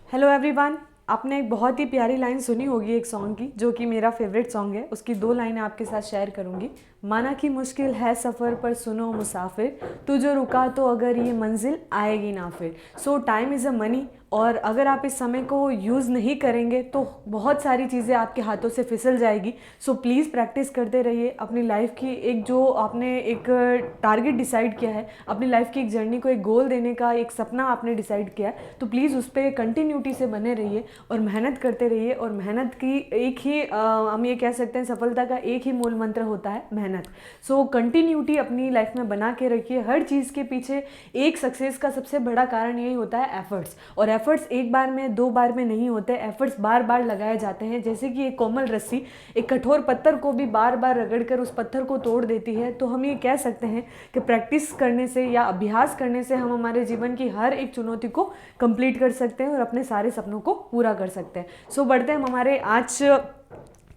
Hello everyone. आपने एक बहुत ही प्यारी लाइन सुनी होगी एक सॉन्ग की, जो कि मेरा फेवरेट सॉन्ग है। उसकी दो लाइनें आपके साथ शेयर करूंगी। माना कि मुश्किल है सफ़र पर सुनो मुसाफिर, तू जो रुका तो अगर ये मंजिल आएगी ना फिर। सो टाइम इज़ अ मनी, और अगर आप इस समय को यूज़ नहीं करेंगे तो बहुत सारी चीज़ें आपके हाथों से फिसल जाएगी। सो प्लीज़ प्रैक्टिस करते रहिए। अपनी लाइफ की एक जो आपने एक टारगेट डिसाइड किया है, अपनी लाइफ की एक जर्नी को एक गोल देने का एक सपना आपने डिसाइड किया है, तो प्लीज़ उस पर कंटिन्यूटी से बने रहिए और मेहनत करते रहिए। और मेहनत की एक ही हम ये कह सकते हैं, सफलता का एक ही मूल मंत्र होता है मेहनत। सो कंटिन्यूटी अपनी लाइफ में बना के रखिए। हर चीज़ के पीछे एक सक्सेस का सबसे बड़ा कारण यही होता है एफर्ट्स। और एफर्ट्स एक बार में दो बार में नहीं होते, एफर्ट्स बार बार लगाए जाते हैं। जैसे कि एक कोमल रस्सी एक कठोर पत्थर को भी बार बार रगड़कर उस पत्थर को तोड़ देती है। तो हम ये कह सकते हैं कि प्रैक्टिस करने से या अभ्यास करने से हम हमारे जीवन की हर एक चुनौती को कंप्लीट कर सकते हैं और अपने सारे सपनों को पूरा कर सकते हैं। सो बढ़ते हैं हम हमारे आज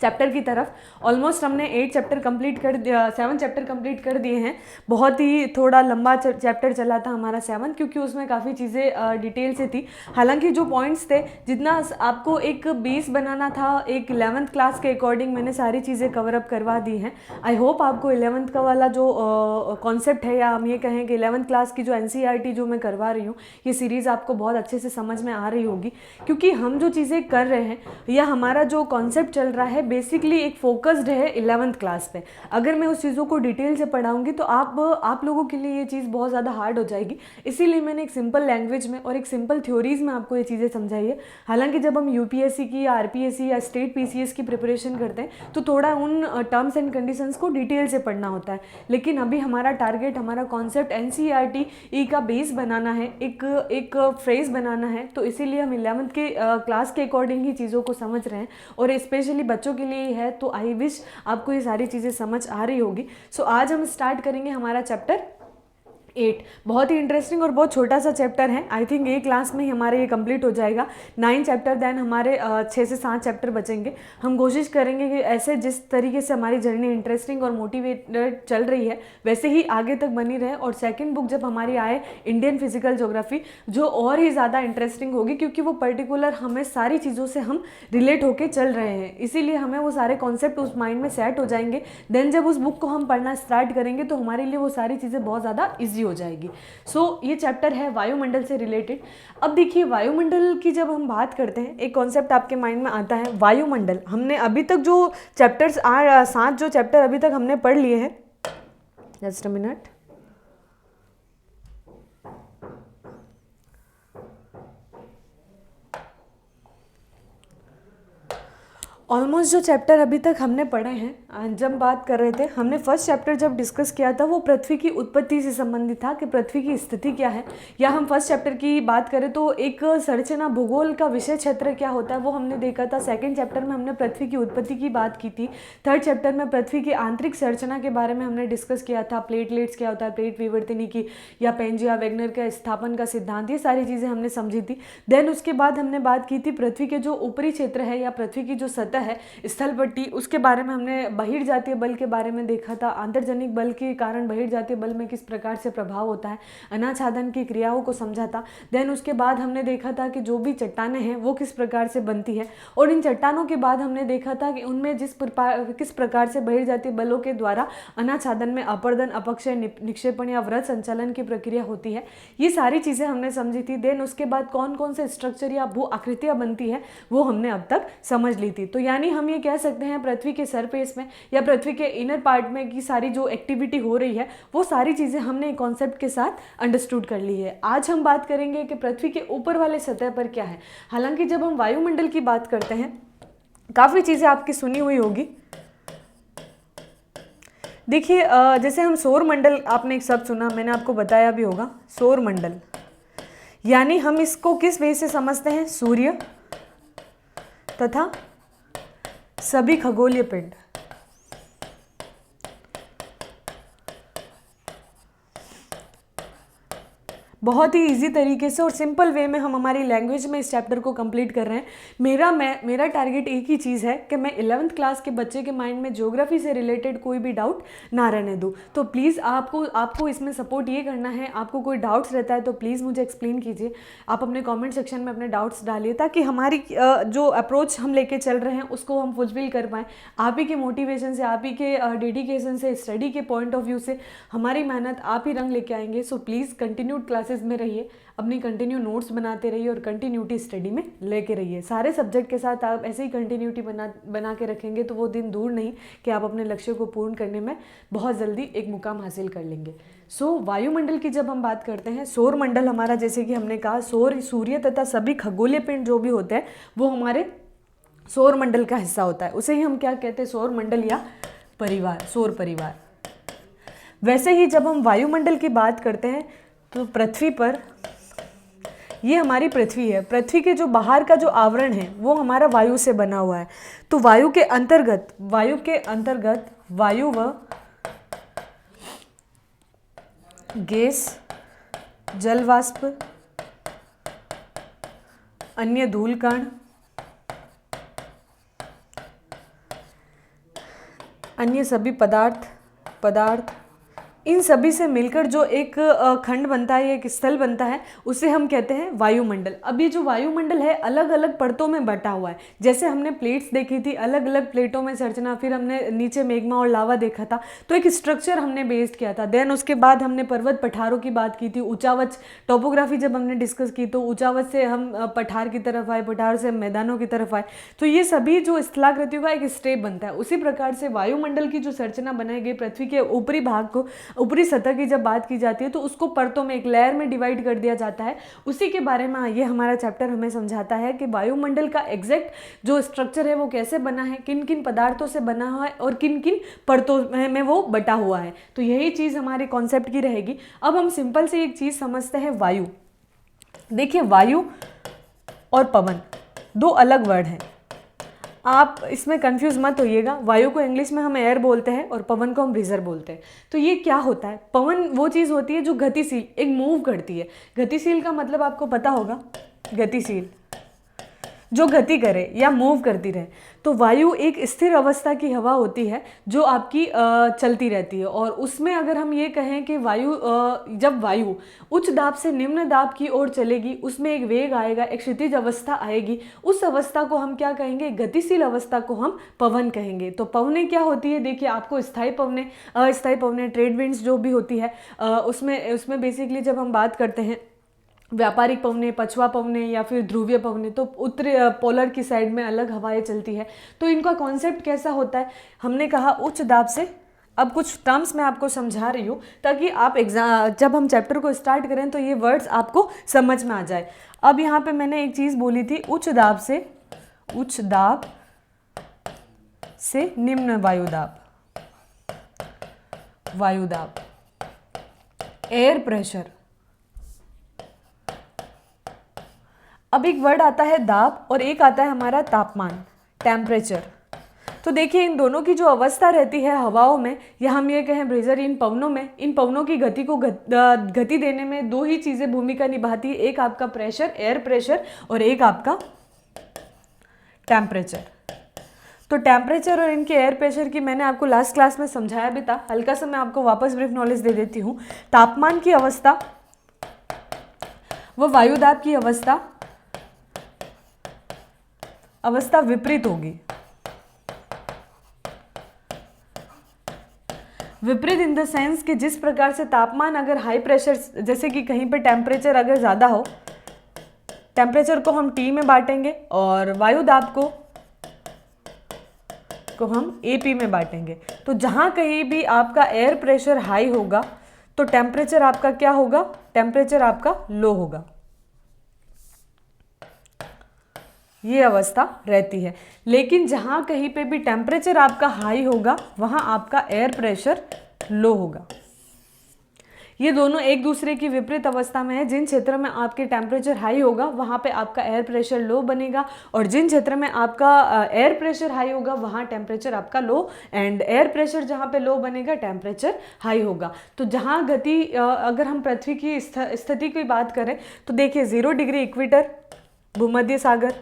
चैप्टर की तरफ। ऑलमोस्ट हमने 8 चैप्टर कंप्लीट कर 7 चैप्टर कंप्लीट कर दिए हैं। बहुत ही थोड़ा लंबा चैप्टर चला था हमारा 7, क्योंकि उसमें काफ़ी चीज़ें डिटेल से थी। हालांकि जो पॉइंट्स थे, जितना आपको एक बेस बनाना था, एक 11th क्लास के अकॉर्डिंग मैंने सारी चीज़ें कवर अप करवा दी हैं। आई होप आपको 11th का वाला जो कॉन्सेप्ट है, या हम ये कहें कि 11th क्लास की जो NCERT जो मैं करवा रही हूँ, ये सीरीज़ आपको बहुत अच्छे से समझ में आ रही होगी। क्योंकि हम जो चीज़ें कर रहे हैं या हमारा जो कॉन्सेप्ट चल रहा है, बेसिकली एक फोकस्ड है 11th क्लास पे। अगर मैं उस चीज़ों को डिटेल से पढ़ाऊंगी तो आप लोगों के लिए ये चीज़ बहुत ज़्यादा हार्ड हो जाएगी। इसीलिए मैंने एक सिंपल लैंग्वेज में और एक सिंपल थ्योरीज में आपको ये चीज़ें समझाई है। हालांकि जब हम UPSC की या RPSC या स्टेट PCS की प्रिपरेशन करते हैं तो थोड़ा उन टर्म्स एंड कंडीशंस को डिटेल से पढ़ना होता है। लेकिन अभी हमारा टारगेट, हमारा कॉन्सेप्ट NCERT का बेस बनाना है, एक फ्रेज बनाना है। तो इसीलिए हम 11th के क्लास के अकॉर्डिंग ही चीज़ों को समझ रहे हैं, और स्पेशली बच्चों के लिए है। तो आई विश आपको ये सारी चीज़ें समझ आ रही होगी। सो आज हम स्टार्ट करेंगे हमारा चैप्टर 8। बहुत ही इंटरेस्टिंग और बहुत छोटा सा चैप्टर है। आई थिंक एक क्लास में ही हमारे ये कंप्लीट हो जाएगा 9 चैप्टर। देन हमारे 6 से 7 चैप्टर बचेंगे। हम कोशिश करेंगे कि ऐसे जिस तरीके से हमारी जर्नी इंटरेस्टिंग और मोटिवेटेड चल रही है, वैसे ही आगे तक बनी रहे। और सेकंड बुक जब हमारी आए, इंडियन फिजिकल ज्योग्राफी, जो और ही ज़्यादा इंटरेस्टिंग होगी, क्योंकि वो पर्टिकुलर हमें सारी चीज़ों से हम रिलेट होके चल रहे हैं। इसीलिए हमें वो सारे कॉन्सेप्ट उस माइंड में सेट हो जाएंगे। देन जब उस बुक को हम पढ़ना स्टार्ट करेंगे तो हमारे लिए वो सारी चीज़ें बहुत ज़्यादा ईजी हो जाएगी। सो ये चैप्टर है वायुमंडल से रिलेटेड। अब देखिए, वायुमंडल की जब हम बात करते हैं, एक कॉन्सेप्ट आपके माइंड में आता है वायुमंडल। हमने अभी तक जो चैप्टर्स 7 जो चैप्टर अभी तक हमने पढ़ लिए हैं, जस्ट अ मिनट। ऑलमोस्ट जो चैप्टर अभी तक हमने पढ़े हैं, जब बात कर रहे थे, हमने फर्स्ट चैप्टर जब डिस्कस किया था वो पृथ्वी की उत्पत्ति से संबंधित था कि पृथ्वी की स्थिति क्या है। या हम फर्स्ट चैप्टर की बात करें तो एक संरचना भूगोल का विषय क्षेत्र क्या होता है वो हमने देखा था। सेकंड चैप्टर में हमने पृथ्वी की उत्पत्ति की बात की थी। थर्ड चैप्टर में पृथ्वी की आंतरिक संरचना के बारे में हमने डिस्कस किया था। प्लेटलेट्स क्या होता है, प्लेट विवर्तनी की या पेंजिया वैगनर का स्थापन का सिद्धांत, ये सारी चीज़ें हमने समझी थी। देन उसके बाद हमने बात की थी पृथ्वी के जो ऊपरी क्षेत्र है या पृथ्वी की जो सतह है, स्थल पट्टी, उसके बारे में हमने बहिर्जातीय बल के बारे में देखा था। आंतरजनिक बल के कारण बहिर्जातीय बल में किस प्रकार से प्रभाव होता है, अनाच्छादन की क्रियाओं को समझा था। देन उसके बाद हमने देखा था कि जो भी चट्टानें हैं वो किस प्रकार से बनती है, और इन चट्टानों के बाद हमने देखा था कि उनमें किस प्रकार से बहिर्जातीय बलों के द्वारा अनाच्छादन में अपर्दन, अपक्षय, निक्षेपण या व्रत संचालन की प्रक्रिया होती है। ये सारी चीज़ें हमने समझी थी। देन उसके बाद कौन कौन से स्ट्रक्चर या भू आकृतियाँ बनती है वो हमने अब तक समझ ली थी। तो यानी हम ये कह सकते हैं पृथ्वी के सरफेस में या पृथ्वी के इनर पार्ट में की सारी जो एक्टिविटी हो रही है वो सारी चीज़ें हमने कॉन्सेप्ट के साथ अंडरस्टूड कर ली है। आज हम बात करेंगे कि पृथ्वी के ऊपर वाले सतह पर क्या है। हालांकि जब हम वायुमंडल की बात करते हैं, काफ़ी चीज़ें आपकी सुनी हुई होगी। देखिए, जैसे हम सौर मंडल, आपने एक शब्द सुना, मैंने आपको बताया भी होगा, सौर मंडल। यानी हम इसको किस वे से समझते हैं, सूर्य तथा सभी खगोलीय पिंड। बहुत ही इजी तरीके से और सिंपल वे में हम हमारी लैंग्वेज में इस चैप्टर को कंप्लीट कर रहे हैं। मेरा टारगेट एक ही चीज़ है कि मैं 11th क्लास के बच्चे के माइंड में ज्योग्राफी से रिलेटेड कोई भी डाउट ना रहने दूँ। तो प्लीज़ आपको इसमें सपोर्ट ये करना है, आपको कोई डाउट्स रहता है तो प्लीज़ मुझे एक्सप्लेन कीजिए, आप अपने कॉमेंट सेक्शन में अपने डाउट्स डालिए, ताकि हमारी जो अप्रोच हम लेके चल रहे हैं उसको हम फुलफिल कर पाएँ। आप ही के मोटिवेशन से, आप ही के डेडिकेशन से, स्टडी के पॉइंट ऑफ व्यू से हमारी मेहनत आप ही रंग लेके आएंगे। सो प्लीज़ कंटिन्यूड क्लासेस में रहिए, अपनी कंटिन्यू नोट्स बनाते रहिए और कंटिन्यूटी स्टडी में लेके रहिए। सारे सब्जेक्ट के साथ आप ऐसे ही कंटिन्यूटी बना के रखेंगे तो वो दिन दूर नहीं कि आप अपने लक्ष्य को पूर्ण करने में बहुत जल्दी एक मुकाम हासिल कर लेंगे। सो वायुमंडल की जब हम बात करते हैं, सौर मंडल हमारा, जैसे कि हमने कहा, सूर्य तथा सभी खगोलीय पिंड जो भी होते हैं वो हमारे सौर मंडल का हिस्सा होता है। उसे ही हम क्या कहते हैं, सौर मंडल या परिवार, सौर परिवार। वैसे ही जब हम वायुमंडल की बात करते हैं तो पृथ्वी पर, ये हमारी पृथ्वी है, पृथ्वी के जो बाहर का जो आवरण है वो हमारा वायु से बना हुआ है। तो वायु के अंतर्गत वायु व गैस, जल वाष्प, अन्य धूल कण, अन्य सभी पदार्थ इन सभी से मिलकर जो एक खंड बनता है, एक स्थल बनता है, उसे हम कहते हैं वायुमंडल। अब ये जो वायुमंडल है अलग अलग परतों में बटा हुआ है। जैसे हमने प्लेट्स देखी थी, अलग अलग प्लेटों में संरचना, फिर हमने नीचे मैग्मा और लावा देखा था, तो एक स्ट्रक्चर हमने बेस्ड किया था। देन उसके बाद हमने पर्वत पठारों की बात की थी, ऊंचावच टोपोग्राफी जब हमने डिस्कस की तो ऊंचावच से हम पठार की तरफ आए, पठार से हम मैदानों की तरफ आए। तो ये सभी जो स्थलाकृतियों का एक स्टेप बनता है, उसी प्रकार से वायुमंडल की जो संरचना बनाई गई, पृथ्वी के ऊपरी भाग को, ऊपरी सतह की जब बात की जाती है तो उसको परतों में, एक लेयर में डिवाइड कर दिया जाता है। उसी के बारे में ये हमारा चैप्टर हमें समझाता है कि वायुमंडल का एग्जैक्ट जो स्ट्रक्चर है वो कैसे बना है, किन किन पदार्थों से बना हुआ है और किन किन परतों में वो बटा हुआ है। तो यही चीज़ हमारे कॉन्सेप्ट की रहेगी। अब हम सिंपल से एक चीज़ समझते हैं, वायु। देखिए, वायु और पवन दो अलग वर्ड हैं, आप इसमें कंफ्यूज मत होइएगा। वायु को इंग्लिश में हम एयर बोलते हैं और पवन को हम ब्रीजर बोलते हैं। तो ये क्या होता है, पवन वो चीज़ होती है जो गतिशील, एक मूव करती है। गतिशील का मतलब आपको पता होगा, गतिशील जो गति करे या मूव करती रहे। तो वायु एक स्थिर अवस्था की हवा होती है जो आपकी चलती रहती है। और उसमें अगर हम ये कहें कि जब वायु उच्च दाब से निम्न दाब की ओर चलेगी, उसमें एक वेग आएगा, एक क्षितिज अवस्था आएगी, उस अवस्था को हम क्या कहेंगे, गतिशील अवस्था को हम पवन कहेंगे। तो पवनें क्या होती है, देखिए आपको स्थायी पवनें, अस्थायी पवनें, ट्रेड विंड्स जो भी होती है, उसमें बेसिकली जब हम बात करते हैं व्यापारिक पवनें, पछुआ पवनें या फिर ध्रुवीय पवनें, तो उत्तरी पोलर की साइड में अलग हवाएं चलती है। तो इनका कॉन्सेप्ट कैसा होता है, हमने कहा उच्च दाब से। अब कुछ टर्म्स मैं आपको समझा रही हूँ ताकि आप जब हम चैप्टर को स्टार्ट करें तो ये वर्ड्स आपको समझ में आ जाए। अब यहाँ पे मैंने एक चीज़ बोली थी, उच्च दाब से निम्न वायुदाब, एयर प्रेशर। अब एक वर्ड आता है दाब और एक आता है हमारा तापमान, टेम्परेचर। तो देखिए इन दोनों की जो अवस्था रहती है हवाओं में, या हम ये कहें ब्रीजर, इन पवनों की गति को गति देने में दो ही चीज़ें भूमिका निभाती है। एक आपका प्रेशर, एयर प्रेशर, और एक आपका टेम्परेचर। तो टेम्परेचर और इनके एयर प्रेशर की मैंने आपको लास्ट क्लास में समझाया भी था, हल्का सा मैं आपको वापस ब्रीफ नॉलेज दे देती हूँ। तापमान की अवस्था व वायुदाब की अवस्था विपरीत होगी। विपरीत इन द सेंस कि जिस प्रकार से तापमान अगर हाई प्रेशर, जैसे कि कहीं पे टेम्परेचर अगर ज़्यादा हो, टेम्परेचर को हम T में बांटेंगे और वायुदाब को हम AP में बांटेंगे। तो जहाँ कहीं भी आपका एयर प्रेशर हाई होगा तो टेम्परेचर आपका क्या होगा, टेम्परेचर आपका लो होगा। ये अवस्था रहती है। लेकिन जहाँ कहीं पे भी टेम्परेचर आपका हाई होगा वहाँ आपका एयर प्रेशर लो होगा। ये दोनों एक दूसरे की विपरीत अवस्था में है। जिन क्षेत्र में आपके टेम्परेचर हाई होगा वहाँ पे आपका एयर प्रेशर लो बनेगा, और जिन क्षेत्र में आपका एयर प्रेशर हाई होगा वहाँ टेम्परेचर आपका लो, एंड एयर प्रेशर जहाँ पे लो बनेगा टेम्परेचर हाई होगा। तो जहाँ गति अगर हम पृथ्वी की स्थिति की बात करें तो देखिए 0 डिग्री इक्वेटर भूमध्य सागर,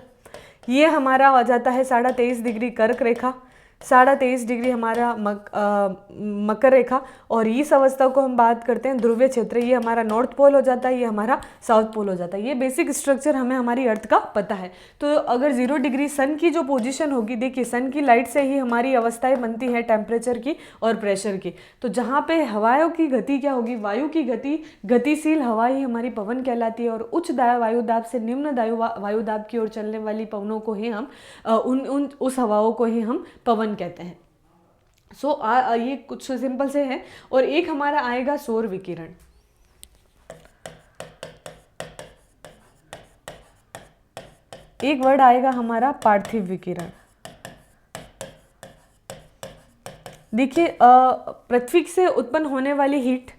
ये हमारा आ जाता है 23.5 डिग्री कर्क रेखा, 23.5 डिग्री हमारा मकर रेखा, और इस अवस्था को हम बात करते हैं ध्रुवीय क्षेत्र। ये हमारा नॉर्थ पोल हो जाता है, ये हमारा साउथ पोल हो जाता है। ये बेसिक स्ट्रक्चर हमें हमारी अर्थ का पता है। तो अगर 0 डिग्री सन की जो पोजीशन होगी, देखिए सन की लाइट से ही हमारी अवस्थाएं बनती है टेम्परेचर की और प्रेशर की। तो जहाँ पे हवाओं की गति क्या होगी, वायु की गति, गतिशील हवा ही हमारी पवन कहलाती है, और उच्च वायुदाब से निम्न वायुदाब की ओर चलने वाली पवनों को ही हम उस हवाओं को ही हम पवन कहते हैं। ये कुछ सिंपल से है। और एक हमारा आएगा सौर विकिरण। एक वर्ड आएगा हमारा पार्थिव विकिरण। देखिए पृथ्वी से उत्पन्न होने वाली हीट,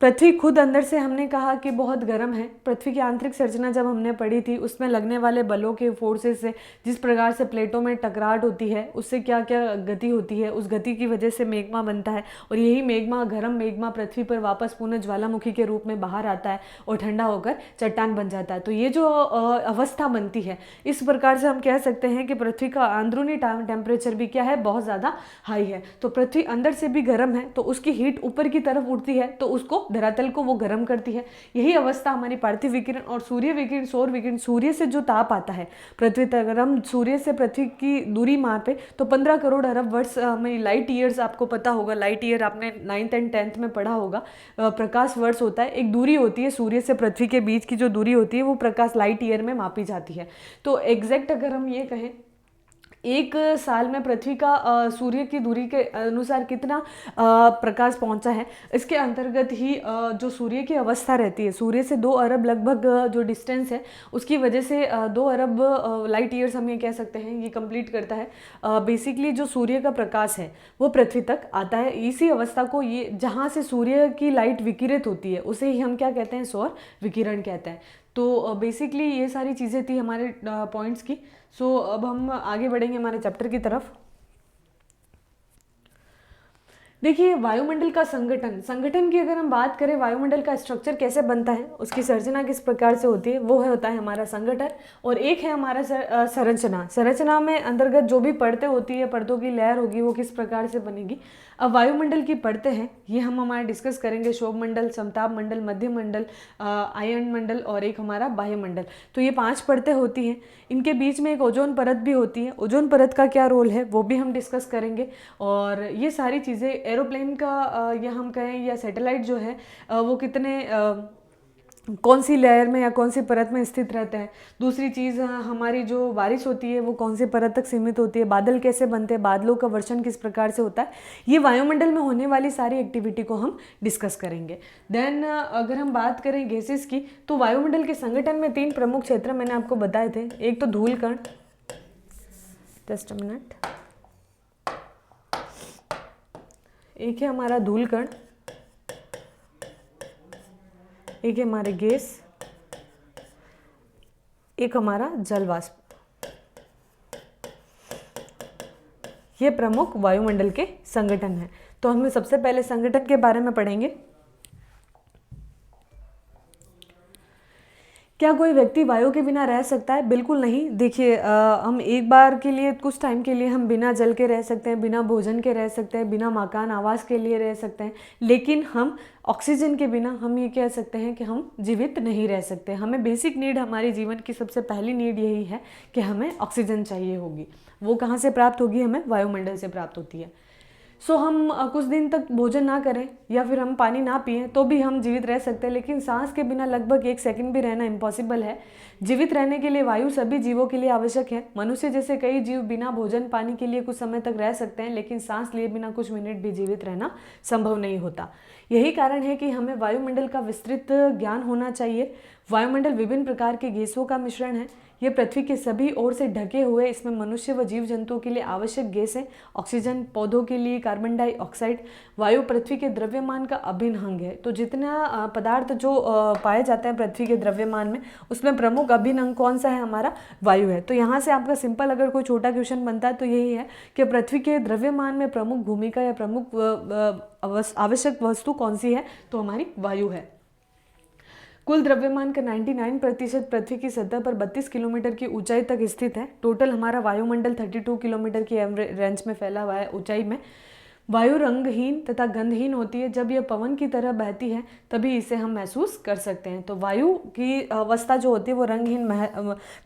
पृथ्वी खुद अंदर से हमने कहा कि बहुत गर्म है। पृथ्वी की आंतरिक संरचना जब हमने पढ़ी थी उसमें लगने वाले बलों के फोर्सेस से जिस प्रकार से प्लेटों में टकराहट होती है, उससे क्या क्या गति होती है, उस गति की वजह से मैग्मा बनता है, और यही मैग्मा, गर्म मैग्मा पृथ्वी पर वापस पुनः ज्वालामुखी के रूप में बाहर आता है और ठंडा होकर चट्टान बन जाता है। तो ये जो अवस्था बनती है, इस प्रकार से हम कह सकते हैं कि पृथ्वी का अंदरूनी टेम्परेचर भी क्या है, बहुत ज़्यादा हाई है। तो पृथ्वी अंदर से भी गर्म है, तो उसकी हीट ऊपर की तरफ उठती है, तो उसको धरातल को वो गर्म करती है। यही अवस्था हमारी पार्थिव विकिरण और सूर्य विकिरण, सौर विकिरण, सूर्य से जो ताप आता है पृथ्वी तक, अगर हम सूर्य से पृथ्वी की दूरी मापे तो 15 करोड़ अरब वर्ष में, लाइट ईयर्स आपको पता होगा, लाइट ईयर आपने 9th एंड 10th में पढ़ा होगा, प्रकाश वर्ष होता है। एक दूरी होती है सूर्य से पृथ्वी के बीच की, जो दूरी होती है वो प्रकाश लाइट ईयर में मापी जाती है। तो एग्जैक्ट अगर हम ये कहें एक साल में पृथ्वी का सूर्य की दूरी के अनुसार कितना प्रकाश पहुंचा है, इसके अंतर्गत ही जो सूर्य की अवस्था रहती है, सूर्य से 2 अरब लगभग जो डिस्टेंस है उसकी वजह से 2 अरब लाइट ईयर्स हम ये कह सकते हैं, ये कंप्लीट करता है। बेसिकली जो सूर्य का प्रकाश है वो पृथ्वी तक आता है। इसी अवस्था को, ये जहाँ से सूर्य की लाइट विकिरित होती है उसे ही हम क्या कहते हैं, सौर विकिरण कहते हैं। तो बेसिकली ये सारी चीज़ें थी हमारे पॉइंट्स की। सो अब हम आगे बढ़ेंगे हमारे चैप्टर की तरफ। देखिए वायुमंडल का संगठन की अगर हम बात करें, वायुमंडल का स्ट्रक्चर कैसे बनता है, उसकी संरचना किस प्रकार से होती है, वो होता है हमारा संगठन। और एक है हमारा संरचना में अंतर्गत जो भी परतें होती है, परतों की लेयर होगी, वो किस प्रकार से बनेगी। अब वायुमंडल की परतें हैं, ये हम हमारे डिस्कस करेंगे, शोभ मंडल, समताप मंडल, मध्य मंडल, आयन मंडल और एक हमारा बाह्य मंडल। तो ये 5 परतें होती हैं। इनके बीच में एक ओजोन परत भी होती है। ओजोन परत का क्या रोल है वो भी हम डिस्कस करेंगे। और ये सारी चीज़ें एरोप्लेन का या हम कहें या सैटेलाइट जो है वो कितने कौन सी लेयर में या कौन सी परत में स्थित रहता है। दूसरी चीज़, हमारी जो बारिश होती है वो कौन सी परत तक सीमित होती है, बादल कैसे बनते हैं, बादलों का वर्षण किस प्रकार से होता है, ये वायुमंडल में होने वाली सारी एक्टिविटी को हम डिस्कस करेंगे। देन अगर हम बात करें गैसेस की, तो वायुमंडल के संगठन में 3 प्रमुख क्षेत्र मैंने आपको बताए थे। एक तो धूल कण, जस्ट अ मिनट, एक है हमारा धूल कण, एक है हमारे गैस, एक हमारा जल वाष्प। ये प्रमुख वायुमंडल के संगठन हैं। तो हम सबसे पहले संगठन के बारे में पढ़ेंगे। क्या कोई व्यक्ति वायु के बिना रह सकता है? बिल्कुल नहीं। देखिए हम एक बार के लिए, कुछ टाइम के लिए हम बिना जल के रह सकते हैं, बिना भोजन के रह सकते हैं, बिना मकान आवास के लिए रह सकते हैं, लेकिन हम ऑक्सीजन के बिना हम ये कह सकते हैं कि हम जीवित नहीं रह सकते। हमें बेसिक नीड, हमारे जीवन की सबसे पहली नीड यही है कि हमें ऑक्सीजन चाहिए होगी। वो कहाँ से प्राप्त होगी? हमें वायुमंडल से प्राप्त होती है। सो हम कुछ दिन तक भोजन ना करें या फिर हम पानी ना पिएं तो भी हम जीवित रह सकते हैं, लेकिन सांस के बिना लगभग 1 सेकंड भी रहना इम्पॉसिबल है। जीवित रहने के लिए वायु सभी जीवों के लिए आवश्यक है। मनुष्य जैसे कई जीव बिना भोजन पानी के लिए कुछ समय तक रह सकते हैं, लेकिन सांस लिए बिना कुछ मिनट भी जीवित रहना संभव नहीं होता। यही कारण है कि हमें वायुमंडल का विस्तृत ज्ञान होना चाहिए। वायुमंडल विभिन्न प्रकार के गैसों का मिश्रण है। ये पृथ्वी के सभी ओर से ढके हुए, इसमें मनुष्य व जीव जंतुओं के लिए आवश्यक गैस है। ऑक्सीजन, पौधों के लिए कार्बन डाइऑक्साइड। वायु पृथ्वी के द्रव्यमान का अभिन्न अंग है। तो जितना पदार्थ जो पाए जाते हैं पृथ्वी के द्रव्यमान में, उसमें प्रमुख अभिन्न अंग कौन सा है? हमारा वायु है। तो यहाँ से आपका सिंपल अगर कोई छोटा क्वेश्चन बनता है तो यही है कि पृथ्वी के द्रव्यमान में प्रमुख भूमिका या प्रमुख आवश्यक वस्तु कौन सी है? तो हमारी वायु है। कुल द्रव्यमान का 99% पृथ्वी की सतह पर 32 किलोमीटर की ऊंचाई तक स्थित है। टोटल हमारा वायुमंडल 32 किलोमीटर की रेंज में फैला हुआ है ऊंचाई में। वायु रंगहीन तथा गंधहीन होती है। जब यह पवन की तरह बहती है तभी इसे हम महसूस कर सकते हैं। तो वायु की अवस्था जो होती है वो रंगहीन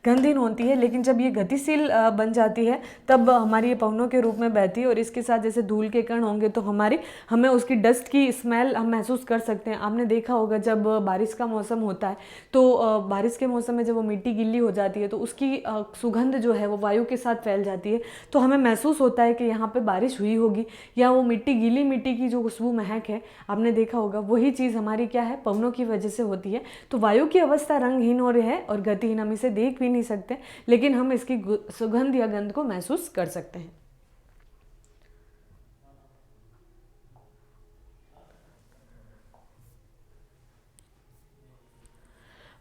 गंधहीन होती है, लेकिन जब ये गतिशील बन जाती है तब हमारी ये पवनों के रूप में बहती है, और इसके साथ जैसे धूल के कण होंगे तो हमें उसकी डस्ट की स्मेल हम महसूस कर सकते हैं। आपने देखा होगा जब बारिश का मौसम होता है तो बारिश के मौसम में जब वो मिट्टी गीली हो जाती है तो उसकी सुगंध जो है वो वायु के साथ फैल जाती है, तो हमें महसूस होता है कि यहाँ पे बारिश हुई होगी, या वो मिट्टी, गीली मिट्टी की जो खुशबू महक है आपने देखा होगा, वही चीज़ हमारी क्या है? पवनों की वजह से होती है। तो वायु की अवस्था रंगहीन हो रही है और गतिहीन, हम इसे देख भी नहीं सकते, लेकिन हम इसकी सुगंध या गंध को महसूस कर सकते हैं।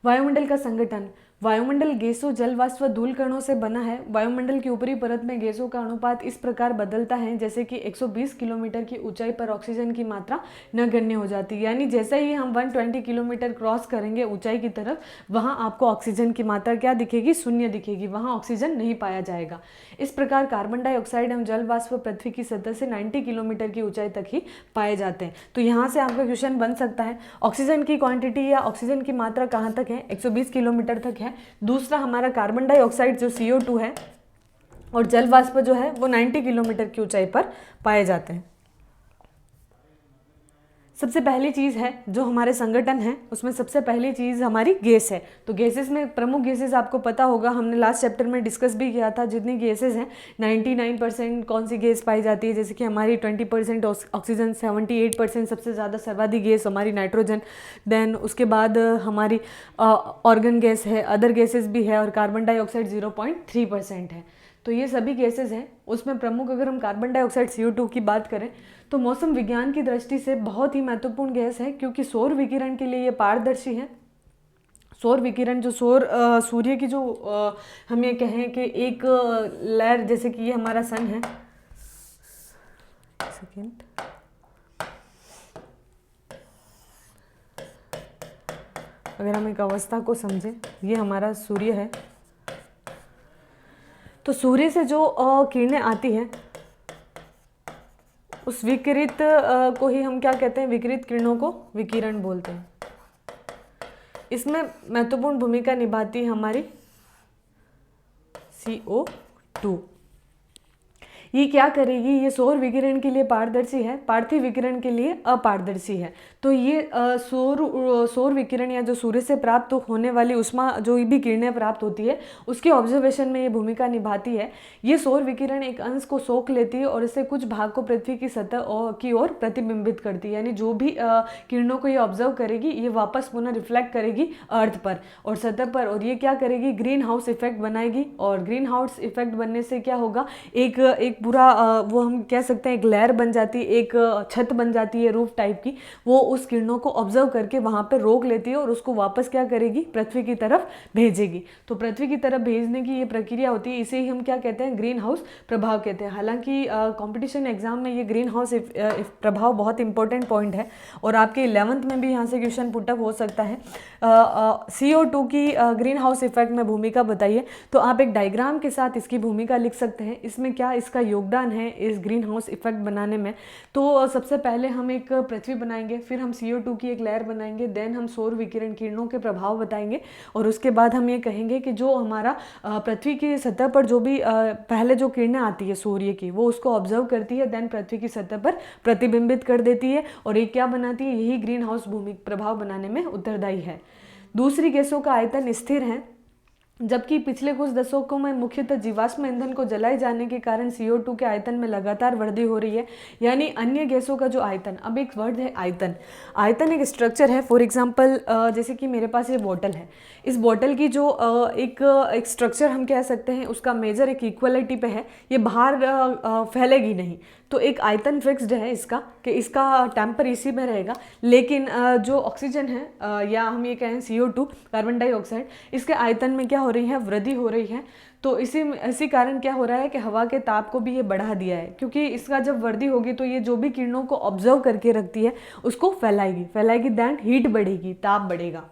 वायुमंडल का संगठन। वायुमंडल गैसों, जल वाष्प व धूल कणों से बना है। वायुमंडल की ऊपरी परत में गैसों का अनुपात इस प्रकार बदलता है जैसे कि 120 किलोमीटर की ऊंचाई पर ऑक्सीजन की मात्रा नगण्य हो जाती है। यानी जैसे ही हम 120 किलोमीटर क्रॉस करेंगे ऊंचाई की तरफ, वहां आपको ऑक्सीजन की मात्रा क्या दिखेगी? शून्य दिखेगी, वहां ऑक्सीजन नहीं पाया जाएगा। इस प्रकार कार्बन डाइऑक्साइड एवं जल वाष्प पृथ्वी की सतह से 90 किलोमीटर की ऊंचाई तक ही पाए जाते हैं। तो यहाँ से आपका क्वेश्चन बन सकता है ऑक्सीजन की क्वांटिटी या ऑक्सीजन की मात्रा कहाँ तक है? 120 किलोमीटर तक है। दूसरा हमारा कार्बन डाइऑक्साइड जो CO2 है, और जल वाष्प जो है वो 90 किलोमीटर की ऊंचाई पर पाए जाते हैं। सबसे पहली चीज़ है जो हमारे संगठन है, उसमें सबसे पहली चीज़ हमारी गैस है। तो गैसेस में प्रमुख गैसेस आपको पता होगा, हमने लास्ट चैप्टर में डिस्कस भी किया था। जितनी गैसेस हैं 99% कौन सी गैस पाई जाती है? जैसे कि हमारी 20% ऑक्सीजन, 78% सबसे ज़्यादा सर्वाधिक गैस हमारी नाइट्रोजन, देन उसके बाद हमारी ऑर्गन गैस है, अदर गैसेस भी है, और कार्बन डाइऑक्साइड 0.3% है। तो ये सभी गैसेस हैं। उसमें प्रमुख अगर हम कार्बन डाइऑक्साइड CO2 की बात करें तो मौसम विज्ञान की दृष्टि से बहुत ही महत्वपूर्ण गैस है, क्योंकि सौर विकिरण के लिए ये पारदर्शी है। सौर विकिरण जो सूर्य की जो हम ये कहें कि एक लहर, जैसे कि ये हमारा सन है, सेकेंड, अगर हम एक अवस्था को समझें, ये हमारा सूर्य है। तो सूर्य से जो किरणें आती हैं उस विकिरित को ही हम क्या कहते हैं? विकिरित किरणों को विकिरण बोलते हैं। इसमें महत्वपूर्ण भूमिका निभाती है हमारी CO2। ये क्या करेगी? ये सौर विकिरण के लिए पारदर्शी है, पार्थिव विकिरण के लिए अपारदर्शी है। तो ये सौर विकिरण या जो सूर्य से प्राप्त होने वाली उष्मा, जो भी किरणें प्राप्त होती है, उसके ऑब्जर्वेशन में ये भूमिका निभाती है। ये सौर विकिरण एक अंश को सोख लेती है और इससे कुछ भाग को पृथ्वी की सतह की ओर प्रतिबिंबित करती है। यानी जो भी किरणों को ये ऑब्जर्व करेगी, ये वापस पुनः रिफ्लेक्ट करेगी अर्थ पर और सतह पर, और ये क्या करेगी? ग्रीन हाउस इफेक्ट बनाएगी। और ग्रीन हाउस इफेक्ट बनने से क्या होगा? एक पूरा वो हम कह सकते हैं एक लेयर बन जाती है, एक छत बन जाती है रूफ टाइप की। वो उस किरणों को ऑब्जर्व करके वहाँ पे रोक लेती है और उसको वापस क्या करेगी? पृथ्वी की तरफ भेजेगी। तो पृथ्वी की तरफ भेजने की ये प्रक्रिया होती है, इसे ही हम क्या कहते हैं? ग्रीन हाउस प्रभाव कहते हैं। हालांकि कंपटीशन एग्जाम में ये ग्रीन हाउस प्रभाव बहुत इंपॉर्टेंट पॉइंट है और आपके 11th में भी यहाँ से क्वेश्चन पुटअप हो सकता है। CO2 की ग्रीन हाउस इफेक्ट में भूमिका बताइए। तो आप एक डायग्राम के साथ इसकी भूमिका लिख सकते हैं। इसमें क्या इसका योगदान है इस ग्रीन हाउस इफेक्ट बनाने में? तो सबसे पहले हम एक पृथ्वी बनाएंगे, फिर हम CO2 की एक लेयर बनाएंगे, देन हम सौर विकिरण किरणों के प्रभाव बताएंगे, और उसके बाद हम ये कहेंगे कि जो हमारा पृथ्वी की सतह पर जो भी पहले जो किरणें आती है सूर्य की, वो उसको ऑब्जर्व करती है, देन पृथ्वी की सतह पर प्रतिबिंबित कर देती है, और एक क्या बनाती है? यही ग्रीन हाउस प्रभाव बनाने में उत्तरदायी है। दूसरी गैसों का आयतन स्थिर है। जबकि पिछले कुछ दशकों में मुख्यतः जीवाश्म ईंधन को जलाए जाने के कारण CO2 के आयतन में लगातार वृद्धि हो रही है, यानी अन्य गैसों का जो आयतन। अब एक वर्ड है आयतन। आयतन एक स्ट्रक्चर है। फॉर एग्जांपल जैसे कि मेरे पास ये बॉटल है, इस बॉटल की जो एक स्ट्रक्चर हम कह सकते हैं, उसका मेजर एक इक्वलिटी पे है, ये बाहर फैलेगी नहीं। तो एक आयतन फिक्स्ड है इसका, कि इसका टेम्पर इसी में रहेगा। लेकिन जो ऑक्सीजन है या हम ये कहें CO2 कार्बन डाइऑक्साइड, इसके आयतन में क्या हो रही है, वृद्धि हो रही है। तो इसी कारण क्या हो रहा है कि हवा के ताप को भी ये बढ़ा दिया है, क्योंकि इसका जब वृद्धि होगी तो ये जो भी किरणों को ऑब्जर्व करके रखती है उसको फैलाएगी दैन हीट बढ़ेगी, ताप बढ़ेगा।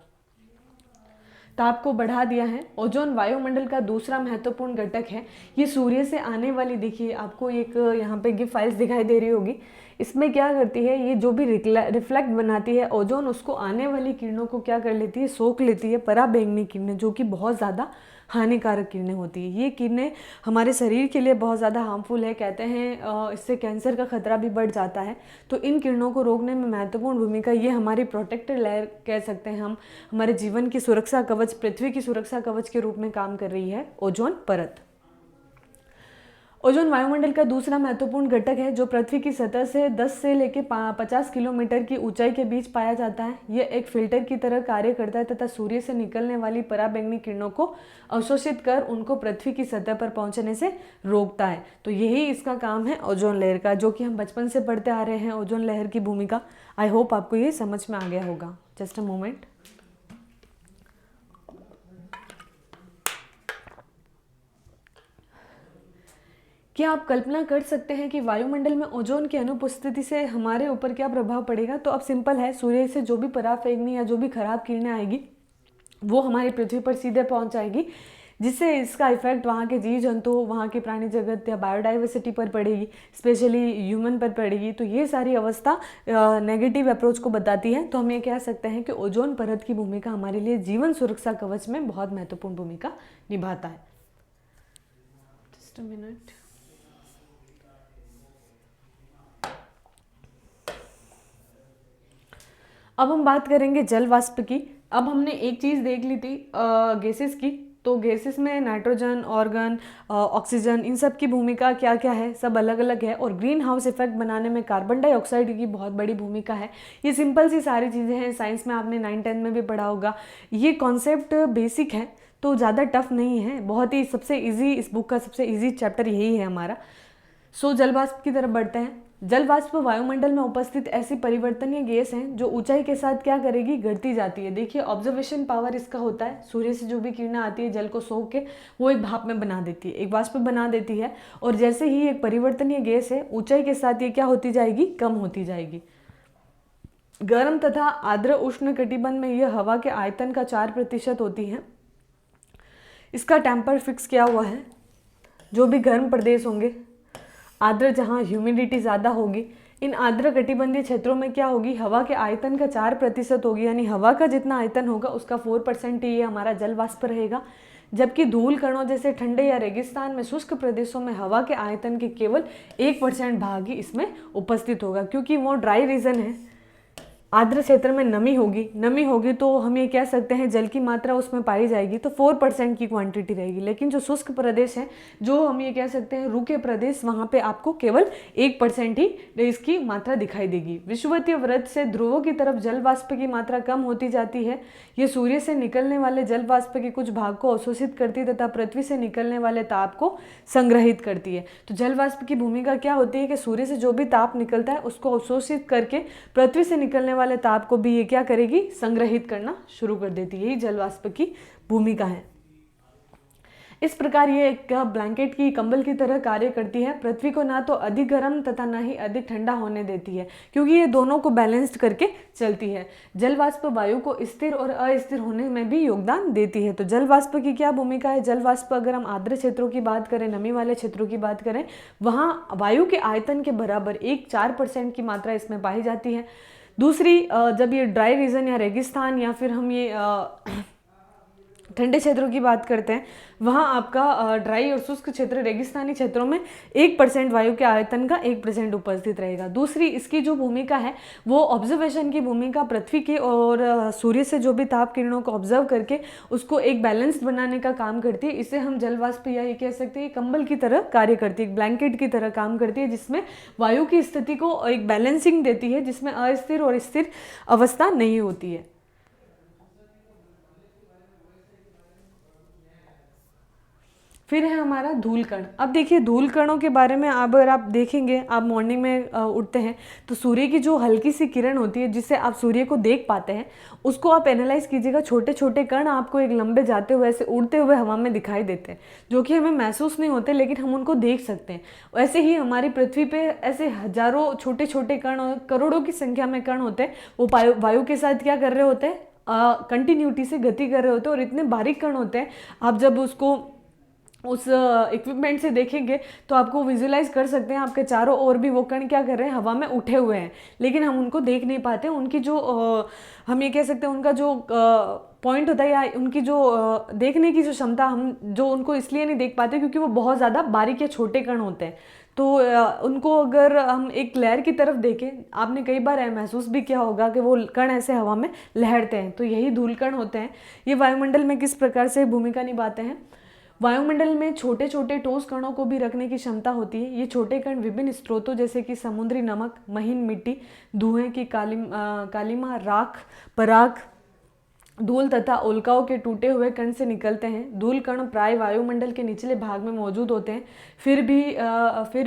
ताप को बढ़ा दिया है। ओजोन वायुमंडल का दूसरा महत्वपूर्ण घटक है। ये सूर्य से आने वाली, देखिए आपको एक यहाँ पे गिफ फाइल्स दिखाई दे रही होगी, इसमें क्या करती है, ये जो भी रिफ्लेक्ट बनाती है ओजोन, उसको आने वाली किरणों को क्या कर लेती है, सोख लेती है, पराबैंगनी किरणें, जो कि बहुत ज़्यादा हानिकारक किरणें होती है। ये किरणें हमारे शरीर के लिए बहुत ज़्यादा हार्मफुल है, कहते हैं इससे कैंसर का खतरा भी बढ़ जाता है। तो इन किरणों को रोकने में महत्वपूर्ण भूमिका, ये हमारी प्रोटेक्टिव लेयर कह सकते हैं हम, हमारे जीवन की सुरक्षा कवच, पृथ्वी की सुरक्षा कवच के रूप में काम कर रही है ओजोन परत। ओजोन वायुमंडल का दूसरा महत्वपूर्ण घटक है, जो पृथ्वी की सतह से 10 से लेकर 50 किलोमीटर की ऊंचाई के बीच पाया जाता है। यह एक फिल्टर की तरह कार्य करता है तथा सूर्य से निकलने वाली पराबैंगनी किरणों को अवशोषित कर उनको पृथ्वी की सतह पर पहुंचने से रोकता है। तो यही इसका काम है ओजोन लेयर का, जो कि हम बचपन से पढ़ते आ रहे हैं ओजोन लेयर की भूमिका। आई होप आपको ये समझ में आ गया होगा। Just a moment. क्या आप कल्पना कर सकते हैं कि वायुमंडल में ओजोन की अनुपस्थिति से हमारे ऊपर क्या प्रभाव पड़ेगा? तो अब सिंपल है, सूर्य से जो भी पराबैंगनी या जो भी खराब किरणें आएगी वो हमारी पृथ्वी पर सीधे पहुंच जाएगी, जिससे इसका इफेक्ट वहाँ के जीव जंतु, वहाँ के प्राणी जगत या बायोडाइवर्सिटी पर पड़ेगी, स्पेशली ह्यूमन पर पड़ेगी। तो ये सारी अवस्था नेगेटिव अप्रोच को बताती है। तो हम ये कह सकते हैं कि ओजोन परत की भूमिका हमारे लिए जीवन सुरक्षा कवच में बहुत महत्वपूर्ण भूमिका निभाता है। Just a minute. अब हम बात करेंगे जल वाष्प की। अब हमने एक चीज़ देख ली थी गैसेस की, तो गैसेस में नाइट्रोजन, ऑर्गन, ऑक्सीजन, इन सब की भूमिका क्या क्या है, सब अलग अलग है। और ग्रीन हाउस इफेक्ट बनाने में कार्बन डाइऑक्साइड की बहुत बड़ी भूमिका है। ये सिंपल सी सारी चीज़ें हैं, साइंस में आपने 9-10 में भी पढ़ा होगा। ये कॉन्सेप्ट बेसिक है, तो ज़्यादा टफ नहीं है, बहुत ही सबसे ईजी, इस बुक का सबसे ईजी चैप्टर यही है हमारा। सो जल वाष्प की तरफ बढ़ते हैं। जल वाष्प वायुमंडल में उपस्थित ऐसी परिवर्तनीय गैस हैं जो ऊंचाई के साथ क्या करेगी, घटती जाती है। देखिए ऑब्जर्वेशन पावर इसका होता है, सूर्य से जो भी किरणें आती है जल को सोख के वो एक भाप में बना देती है, एक वाष्प बना देती है। और जैसे ही एक परिवर्तनीय गैस है, ऊंचाई के साथ ये क्या होती जाएगी, कम होती जाएगी। गर्म तथा आर्द्र उष्ण कटिबंध में यह हवा के आयतन का 4% होती है। इसका टेम्पर फिक्स किया हुआ है। जो भी गर्म प्रदेश होंगे, आर्द्र जहाँ ह्यूमिडिटी ज़्यादा होगी, इन आर्द्र कटिबंधीय क्षेत्रों में क्या होगी, हवा के आयतन का 4% होगी, यानी हवा का जितना आयतन होगा उसका 4% ही ये हमारा जल वाष्प रहेगा। जबकि धूल कणों जैसे ठंडे या रेगिस्तान में शुष्क प्रदेशों में हवा के आयतन के केवल 1% भाग ही इसमें उपस्थित होगा, क्योंकि वो ड्राई रीजन है। आर्द्र क्षेत्र में नमी होगी तो हम ये कह सकते हैं जल की मात्रा उसमें पाई जाएगी, तो 4% की क्वांटिटी रहेगी। लेकिन जो शुष्क प्रदेश है, जो हम ये कह सकते हैं रूखे प्रदेश, वहाँ पे आपको केवल 1% ही इसकी मात्रा दिखाई देगी। विषुवतीय वृत्त से ध्रुवों की तरफ जल वाष्प की मात्रा कम होती जाती है। ये सूर्य से निकलने वाले जल वाष्प के कुछ भाग को अवशोषित करती है तथा पृथ्वी से निकलने वाले ताप को संग्रहित करती है। तो जल वाष्प की भूमिका क्या होती है कि सूर्य से जो भी ताप निकलता है उसको अवशोषित करके पृथ्वी से निकलने वाले ताप को भी ये क्या करेगी, संग्रहित करना शुरू कर देती है। यही जल वाष्प की भूमिका है। इस प्रकार ये एक ब्लैंकेट की, कंबल की तरह कार्य करती है। पृथ्वी को ना तो अधिक गर्म तथा ना ही अधिक ठंडा होने देती है, क्योंकि ये दोनों को बैलेंस्ड करके चलती है। जल वाष्प वायु को स्थिर और अस्थिर होने में भी योगदान देती है। तो जल वाष्प की क्या भूमिका है? जल वाष्प, अगर हम आर्द्र क्षेत्रों की बात करें, नमी वाले क्षेत्रों की बात करें, वहाँ वायु के आयतन के बराबर 4% की मात्रा इसमें पाई जाती है। दूसरी, जब ये ड्राई रीजन या रेगिस्तान या फिर हम ये ठंडे क्षेत्रों की बात करते हैं, वहाँ आपका ड्राई और शुष्क क्षेत्र रेगिस्तानी क्षेत्रों में 1% वायु के आयतन का 1% उपस्थित रहेगा। दूसरी इसकी जो भूमिका है वो ऑब्जर्वेशन की भूमिका, पृथ्वी की और सूर्य से जो भी ताप किरणों को ऑब्जर्व करके उसको एक बैलेंस बनाने का काम करती है। इसे हम जल वाष्प या ये कह सकते हैं कंबल की तरह कार्य करती है, एक ब्लैंकेट की तरह काम करती है, जिसमें वायु की स्थिति को एक बैलेंसिंग देती है, जिसमें अस्थिर और स्थिर अवस्था नहीं होती है। फिर है हमारा धूल कण। अब देखिए धूल कणों के बारे में अगर आप देखेंगे, आप मॉर्निंग में उठते हैं तो सूर्य की जो हल्की सी किरण होती है जिससे आप सूर्य को देख पाते हैं, उसको आप एनालाइज कीजिएगा। छोटे छोटे कण आपको एक लंबे जाते हुए ऐसे उड़ते हुए हवा में दिखाई देते हैं, जो कि हमें महसूस नहीं होते लेकिन हम उनको देख सकते हैं। वैसे ही हमारी पृथ्वी पे ऐसे हजारों छोटे छोटे कण और करोड़ों की संख्या में कण होते हैं। वो वायु के साथ क्या कर रहे होते हैं, कंटिन्यूटी से गति कर रहे होते हैं, और इतने बारीक कण होते हैं, आप जब उसको उस इक्विपमेंट से देखेंगे तो आपको विजुलाइज कर सकते हैं आपके चारों ओर भी वो कण क्या कर रहे हैं, हवा में उठे हुए हैं, लेकिन हम उनको देख नहीं पाते। उनकी जो हम ये कह सकते हैं उनका जो पॉइंट होता है या उनकी जो देखने की जो क्षमता, हम जो उनको इसलिए नहीं देख पाते क्योंकि वो बहुत ज़्यादा बारीक या छोटे कण होते हैं। तो उनको अगर हम एक लहर की तरफ देखें, आपने कई बार महसूस भी किया होगा कि वो कण ऐसे हवा में लहरते हैं, तो यही धूल कण होते हैं। ये वायुमंडल में किस प्रकार से भूमिका निभाते हैं। वायुमंडल में छोटे छोटे ठोस कणों को भी रखने की क्षमता होती है। ये छोटे कण विभिन्न स्रोतों जैसे कि समुद्री नमक, महीन मिट्टी, धुएं की कालिमा, राख, पराग, धूल तथा उल्काओं के टूटे हुए कण से निकलते हैं। धूल कण प्राय वायुमंडल के निचले भाग में मौजूद होते हैं, फिर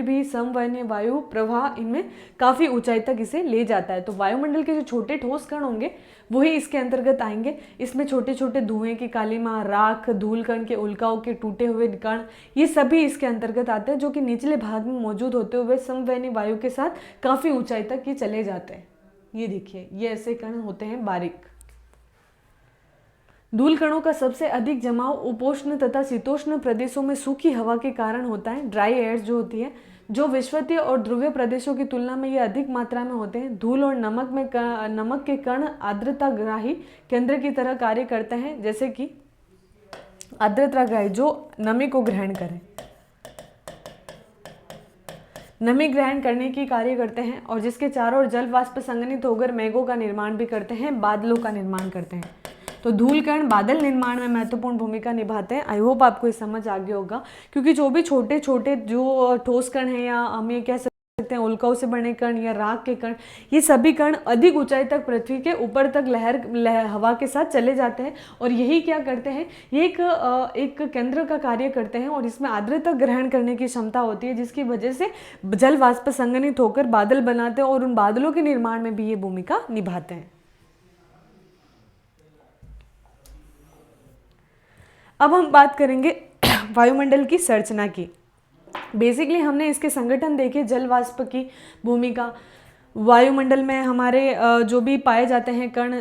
भी समवहनीय वायु प्रवाह इनमें काफ़ी ऊंचाई तक इसे ले जाता है। तो वायुमंडल के जो छोटे ठोस कण होंगे वही इसके अंतर्गत आएंगे। इसमें छोटे छोटे धुएं की कालिमा, राख, धूल कण के उल्काओं के टूटे हुए कण, ये सभी इसके अंतर्गत आते हैं, जो कि निचले भाग में मौजूद होते हुए समवहनीय वायु के साथ काफ़ी ऊंचाई तक ये चले जाते हैं। ये देखिए, ये ऐसे कण होते हैं बारीक। धूल कणों का सबसे अधिक जमाव उपोष्ण तथा शीतोष्ण प्रदेशों में सूखी हवा के कारण होता है। ड्राई एयर जो होती है, जो विषुवतीय और ध्रुवीय प्रदेशों की तुलना में ये अधिक मात्रा में होते हैं। धूल और नमक के कण आर्द्रताग्राही केंद्र की तरह कार्य करते हैं, जैसे कि आर्द्रताग्राही जो नमी को ग्रहण करें, नमी ग्रहण करने की कार्य करते हैं, और जिसके चारों ओर जल वाष्प संघनित होकर मेघों का निर्माण भी करते हैं, बादलों का निर्माण करते हैं। तो धूल कण बादल निर्माण में महत्वपूर्ण भूमिका निभाते हैं। आई होप आपको ये समझ आ गया होगा, क्योंकि जो भी छोटे छोटे जो ठोस कण हैं, या हम ये कह सकते हैं उल्काओं से बने कण या राख के कण, ये सभी कण अधिक ऊंचाई तक पृथ्वी के ऊपर तक हवा के साथ चले जाते हैं, और यही क्या करते हैं, ये एक केंद्र का कार्य करते हैं, और इसमें आर्द्रता ग्रहण करने की क्षमता होती है, जिसकी वजह से जल वाष्प संघनित होकर बादल बनाते हैं, और उन बादलों के निर्माण में भी ये भूमिका निभाते हैं। अब हम बात करेंगे वायुमंडल की संरचना की। बेसिकली हमने इसके संगठन देखे, जल वाष्प की भूमिका, वायुमंडल में हमारे जो भी पाए जाते हैं कण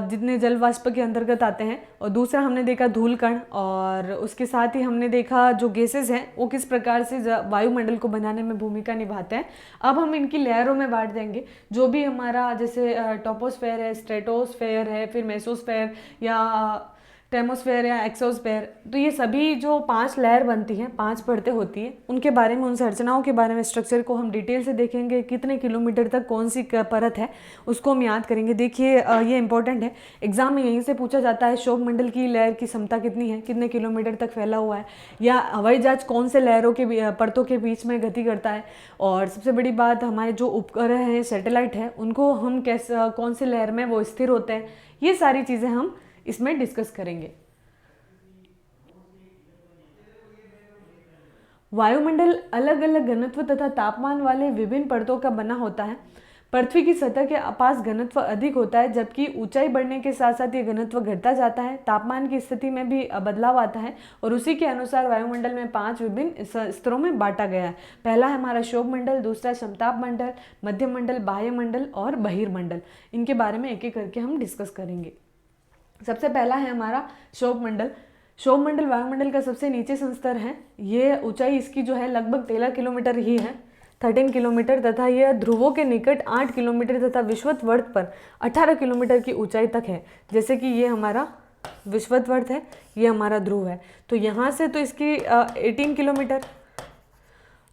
जितने जल वाष्प के अंतर्गत आते हैं, और दूसरा हमने देखा धूल कण, और उसके साथ ही हमने देखा जो गैसेस हैं वो किस प्रकार से वायुमंडल को बनाने में भूमिका निभाते हैं। अब हम इनकी लेयरों में बांट देंगे। जो भी हमारा जैसे टॉपोस्फेयर है, स्ट्रेटोस्फेयर है, फिर मेसोस्फेयर या टेमोस्फेयर या एक्सोस्फेयर, तो ये सभी जो 5 लेयर बनती हैं, 5 परतें होती हैं, उनके बारे में, उन संरचनाओं के बारे में, स्ट्रक्चर को हम डिटेल से देखेंगे। कितने किलोमीटर तक कौन सी परत है उसको हम याद करेंगे। देखिए ये इंपॉर्टेंट है, एग्जाम में यहीं से पूछा जाता है, शोभ मंडल की लेयर की क्षमता कितनी है, कितने किलोमीटर तक फैला हुआ है, या हवाई जहाज कौन से लहरों के परतों के बीच में गति करता है, और सबसे बड़ी बात हमारे जो उपग्रह हैं, सैटेलाइट है, उनको हम कौन से लेयर में वो स्थिर होते हैं। ये सारी चीज़ें हम इसमें डिस्कस करेंगे। वायुमंडल अलग अलग घनत्व तथा तापमान वाले विभिन्न परतों का बना होता है। पृथ्वी की सतह के पास घनत्व अधिक होता है, जबकि ऊंचाई बढ़ने के साथ साथ ये घनत्व घटता जाता है। तापमान की स्थिति में भी बदलाव आता है, और उसी के अनुसार वायुमंडल में 5 विभिन्न स्तरों में बांटा गया है। पहला है हमारा शोभ मंडल, दूसरा समताप मंडल, मध्यम मंडल, बाह्य मंडल और बहिर्मंडल। इनके बारे में एक एक करके हम डिस्कस करेंगे। सबसे पहला है हमारा शोभ मंडल। शोभ मंडल वायुमंडल का सबसे नीचे संस्तर है। ये ऊंचाई इसकी जो है लगभग 13 किलोमीटर ही है, 13 किलोमीटर, तथा यह ध्रुवों के निकट 8 किलोमीटर तथा विषुवत वर्त पर 18 किलोमीटर की ऊंचाई तक है। जैसे कि ये हमारा विषुवत है, ये हमारा ध्रुव है। तो यहाँ से तो इसकी 18 किलोमीटर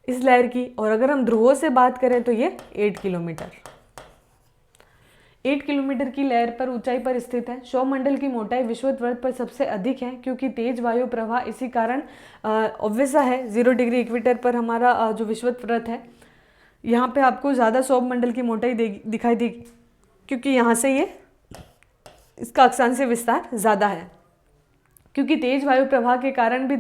इस लहर की, और अगर हम ध्रुवों से बात करें तो ये 8 किलोमीटर। 8 किलोमीटर की लहर पर ऊंचाई पर स्थित है। क्षोभमंडल की मोटाई विषुवत पर सबसे अधिक है, क्योंकि तेज वायु प्रवाह इसी कारण ऑब्वियस है 0 डिग्री इक्वेटर पर हमारा जो विषुवत है, यहाँ पे आपको ज़्यादा क्षोभमंडल की मोटाई दिखाई देगी, क्योंकि यहाँ से ये इसका अक्षांशीय विस्तार ज़्यादा है। क्योंकि तेज वायु प्रवाह के कारण भी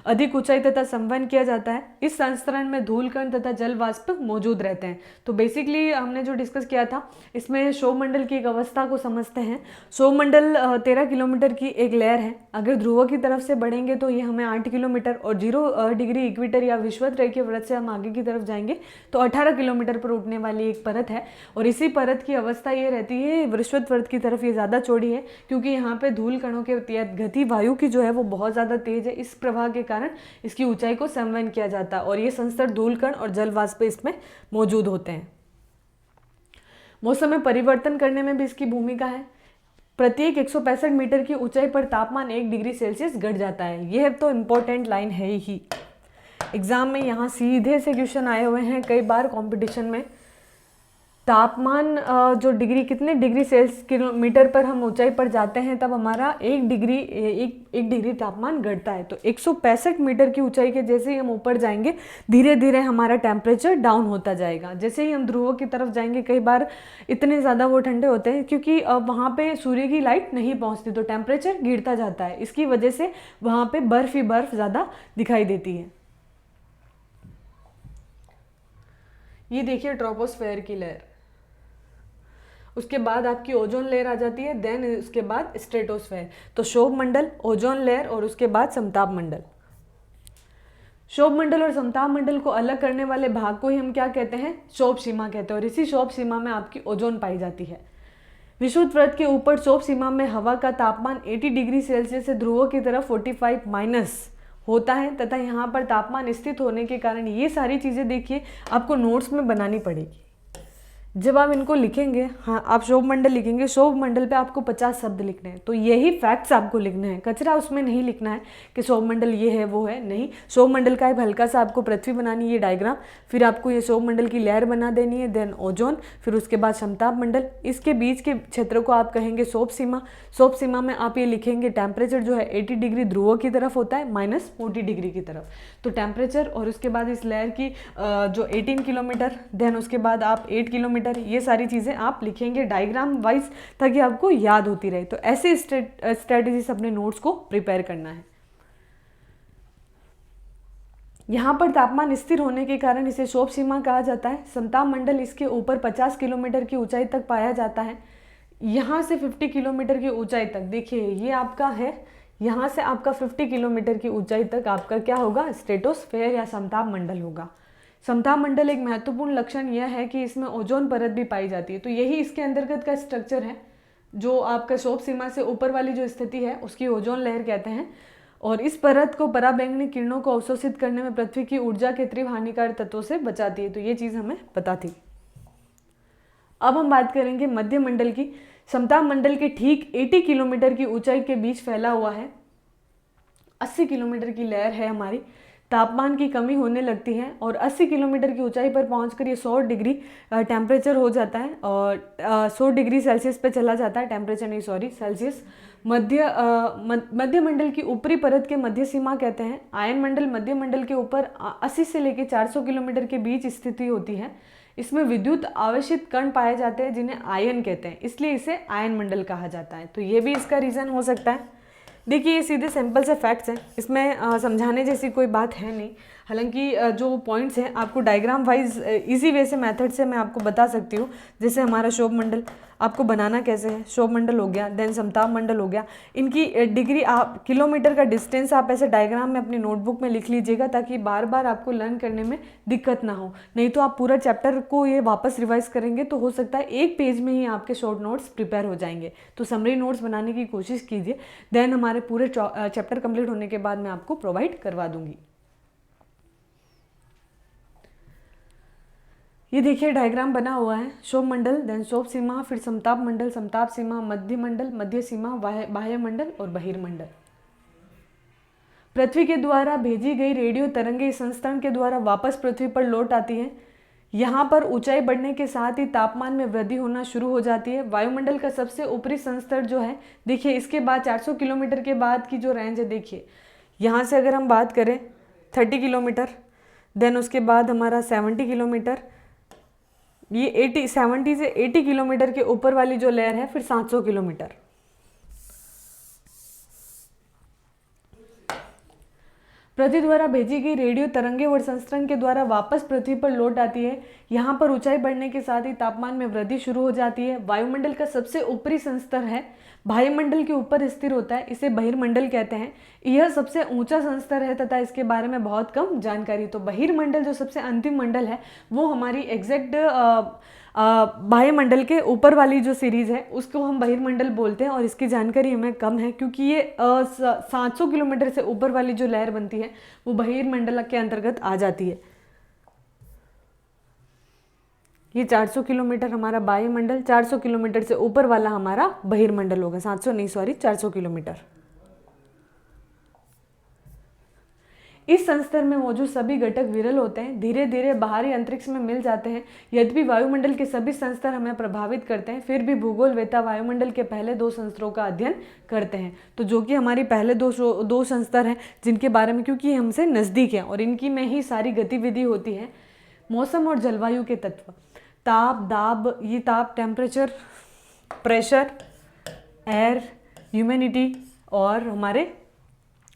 अधिक ऊंचाई तथा संवहन किया जाता है। इस संस्तरण में धूल कण तथा जल वाष्प मौजूद रहते हैं। तो बेसिकली हमने जो डिस्कस किया था, इसमें क्षोभमंडल की एक अवस्था को समझते हैं। क्षोभमंडल 13 किलोमीटर की एक लहर है। अगर ध्रुवों की तरफ से बढ़ेंगे तो ये हमें 8 किलोमीटर, और 0 डिग्री इक्वेटर या विषुवत रेखीय वृत्त से हम आगे की तरफ जाएंगे तो 18 किलोमीटर पर उठने वाली एक परत है। और इसी परत की अवस्था ये रहती है विषुवत वृत्त की तरफ ये ज़्यादा चौड़ी है, क्योंकि यहाँ पे धूल कणों के गति वायु की जो है वो बहुत ज़्यादा तेज है। इस प्रवाह के कारण इसकी ऊंचाई को संवहन किया जाता है, और ये संस्तर धूल कण और जल वाष्प इसमें मौजूद होते हैं। मौसम में परिवर्तन करने में भी इसकी भूमिका है। प्रत्येक 165 मीटर की ऊंचाई पर तापमान 1 डिग्री सेल्सियस घट जाता है। यह तो इम्पोर्टेंट लाइन है ही। एग्जाम में यहाँ सीधे से क्वेश्चन आए हुए हैं कई बार कंपटीशन में। तापमान जो डिग्री कितने डिग्री किलोमीटर पर हम ऊंचाई पर जाते हैं तब हमारा 1 डिग्री तापमान घटता है। तो 165 मीटर की ऊंचाई के जैसे ही हम ऊपर जाएंगे धीरे धीरे हमारा टेम्परेचर डाउन होता जाएगा। जैसे ही हम ध्रुवों की तरफ जाएंगे कई बार इतने ज़्यादा वो ठंडे होते हैं, क्योंकि वहाँ पे सूर्य की लाइट नहीं पहुँचती, तो टेम्परेचर गिरता जाता है। इसकी वजह से वहाँ पे बर्फ़ ही बर्फ़ ज़्यादा दिखाई देती है। ये देखिए ट्रोपोस्फेयर की लहर, उसके बाद आपकी ओजोन लेयर आ जाती है, देन उसके बाद स्ट्रेटोस्फेयर। तो क्षोभमंडल, ओजोन लेयर और उसके बाद समताप मंडल। क्षोभमंडल और समताप मंडल को अलग करने वाले भाग को ही हम क्या कहते हैं? क्षोभ सीमा कहते हैं। और इसी क्षोभ सीमा में आपकी ओजोन पाई जाती है। विषुवत वृत्त के ऊपर क्षोभ सीमा में हवा का तापमान 80 डिग्री सेल्सियस से ध्रुवों की तरफ 45 माइनस होता है, तथा यहाँ पर तापमान स्थित होने के कारण ये सारी चीज़ें देखिए आपको नोट्स में बनानी पड़ेगी। जब आप इनको लिखेंगे, हाँ आप क्षोभमंडल लिखेंगे, क्षोभमंडल पे आपको 50 शब्द लिखने हैं। तो यही फैक्ट्स आपको लिखने हैं, कचरा उसमें नहीं लिखना है कि क्षोभमंडल ये है वो है, नहीं। क्षोभमंडल का एक हल्का सा आपको पृथ्वी बनानी है, ये डायग्राम, फिर आपको ये क्षोभमंडल की लेयर बना देनी है, देन ओजोन, फिर उसके बाद समताप मंडल। इसके बीच के क्षेत्र को आप कहेंगे क्षोभ सीमा। क्षोभ सीमा में आप ये लिखेंगे टेम्परेचर जो है 80 डिग्री ध्रुवों की तरफ होता है, माइनस 40 डिग्री की तरफ। तो टेम्परेचर और उसके बाद इस लेयर की जो 18 किलोमीटर, देन उसके बाद आप 8 किलोमीटर, ये सारी चीज़ें आप लिखेंगे डायग्राम वाइज, ताकि आपको याद होती रहे। तो ऐसे स्ट्रेटजीज अपने नोट्स को प्रिपेयर करना है। यहाँ पर तापमान स्थिर होने के कारण इसे क्षोभ सीमा कहा जाता है। समताप मंडल इसके ऊपर 50 किलोमीटर की ऊंचाई तक पाया जाता है। यहाँ से 50 किलोमीटर की ऊंचाई तक, देखिए ये आपका है, यहाँ से आपका 50 किलोमीटर की ऊंचाई तक आपका क्या होगा? स्ट्रेटोस्फेयर या समताप मंडल होगा। समताप मंडल एक महत्वपूर्ण लक्षण यह है कि इसमें ओजोन परत भी पाई जाती है। तो यही इसके अंतर्गत का स्ट्रक्चर है, जो आपका क्षोभ सीमा से ऊपर वाली जो स्थिति है उसकी ओजोन लेयर कहते हैं। और इस परत को पराबैंगनी किरणों को अवशोषित करने में पृथ्वी की ऊर्जा के तीव्र हानिकारक तत्वों से बचाती है। तो ये चीज़ हमें पता थी। अब हम बात करेंगे मध्य मंडल की। समताप मंडल के ठीक 80 किलोमीटर की ऊंचाई के बीच फैला हुआ है। 80 किलोमीटर की लहर है हमारी। तापमान की कमी होने लगती है और 80 किलोमीटर की ऊंचाई पर पहुंचकर ये 100 डिग्री टेम्परेचर हो जाता है, और 100 डिग्री सेल्सियस पे चला जाता है, टेम्परेचर नहीं सॉरी सेल्सियस। मध्य मंडल की ऊपरी परत के मध्य सीमा कहते हैं। आयन मंडल मध्य मंडल के ऊपर 80 से लेकर 400 किलोमीटर के बीच स्थिति होती है। इसमें विद्युत आवेशित कण पाए जाते हैं जिन्हें आयन कहते हैं, इसलिए इसे आयन मंडल कहा जाता है। तो ये भी इसका रीज़न हो सकता है। देखिए ये सीधे सिंपल से फैक्ट्स हैं, इसमें समझाने जैसी कोई बात है नहीं। हालांकि जो पॉइंट्स हैं आपको डायग्राम वाइज इजी वे से मेथड से मैं आपको बता सकती हूँ। जैसे हमारा क्षोभ मंडल आपको बनाना कैसे है, क्षोभ मंडल हो गया, देन समताप मंडल हो गया। इनकी डिग्री आप किलोमीटर का डिस्टेंस आप ऐसे डायग्राम में अपनी नोटबुक में लिख लीजिएगा, ताकि बार बार आपको लर्न करने में दिक्कत ना हो। नहीं तो आप पूरा चैप्टर को ये वापस रिवाइज करेंगे तो हो सकता है एक पेज में ही आपके शॉर्ट नोट्स प्रिपेयर हो जाएंगे। तो समरी नोट्स बनाने की कोशिश कीजिए, देन हमारे पूरे चैप्टर कंप्लीट होने के बाद मैं आपको प्रोवाइड करवा दूंगी। ये देखिए डायग्राम बना हुआ है, क्षोभ मंडल, देन क्षोभ सीमा, फिर समताप मंडल, समताप सीमा, मध्य मंडल, मध्य सीमा, बाह्य मंडल और बहिर्मंडल। पृथ्वी के द्वारा भेजी गई रेडियो तरंगे संस्तरण के द्वारा वापस पृथ्वी पर लौट आती हैं। यहाँ पर ऊंचाई बढ़ने के साथ ही तापमान में वृद्धि होना शुरू हो जाती है। वायुमंडल का सबसे ऊपरी संस्तर जो है, देखिए इसके बाद 400 किलोमीटर के बाद की जो रेंज है, देखिए यहाँ से अगर हम बात करें 30 किलोमीटर, देन उसके बाद हमारा 70 किलोमीटर, ये 70 से 80 किलोमीटर के ऊपर वाली जो लेयर है फिर 700 किलोमीटर। पृथ्वी द्वारा भेजी गई रेडियो तरंगे और संस्तरण के द्वारा वापस पृथ्वी पर लौट आती है। यहाँ पर ऊंचाई बढ़ने के साथ ही तापमान में वृद्धि शुरू हो जाती है। वायुमंडल का सबसे ऊपरी संस्तर है, वायुमंडल के ऊपर स्थिर होता है, इसे बहिर्मंडल कहते हैं। यह सबसे ऊंचा संस्तर है तथा इसके बारे में बहुत कम जानकारी। तो बहिर्मंडल जो सबसे अंतिम मंडल है वो हमारी एग्जैक्ट वायुमंडल के ऊपर वाली जो सीरीज है उसको हम बहिर्मंडल बोलते हैं, और इसकी जानकारी हमें कम है क्योंकि ये 700 किलोमीटर से ऊपर वाली जो लहर बनती है वो बहिर्मंडल के अंतर्गत आ जाती है। ये 400 किलोमीटर हमारा वायुमंडल, 400 किलोमीटर से ऊपर वाला हमारा बहिर्मंडल होगा। 700 नहीं, सॉरी 400 किलोमीटर। इस संस्तर में मौजूद सभी घटक विरल होते हैं, धीरे धीरे बाहरी अंतरिक्ष में मिल जाते हैं। यद्यपि वायुमंडल के सभी संस्तर हमें प्रभावित करते हैं, फिर भी भूगोलवेत्ता वायुमंडल के पहले 2 संस्तरों का अध्ययन करते हैं। तो जो कि हमारी पहले दो संस्तर हैं जिनके बारे में, क्योंकि हमसे नज़दीक हैं और इनकी में ही सारी गतिविधि होती है। मौसम और जलवायु के तत्व, ताप, दाब, ये ताप टेम्परेचर, प्रेशर, एयर, ह्यूमिडिटी और हमारे